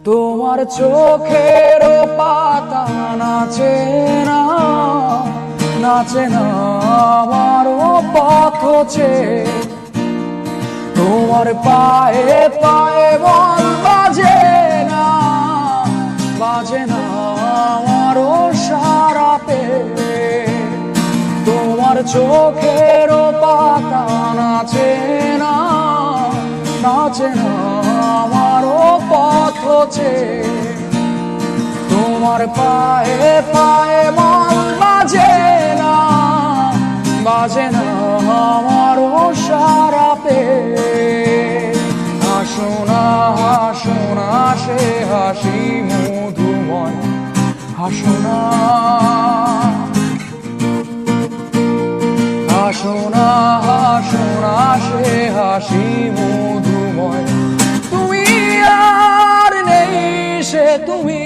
তোমার চোখের পাতা নাচে না, নাচে না আমারও পথ চেয়ে। তোমার পায়ে পায়ে বল বাজে না, বাজে না আমারও সারা পেয়ে। তোমার চোখের পাতা নাচে না, নাচে না আমারও পথ চেয়ে। তোমার পায়ে পায়ে মন বাজে না, বাজে না আমারও সারা পেয়ে। হাসো না হাসো না সে হাসি মধুময়, হাসো না হাসো না হাসো না সে হাসি মধুময়। তুমি আর নেই সে তুমি।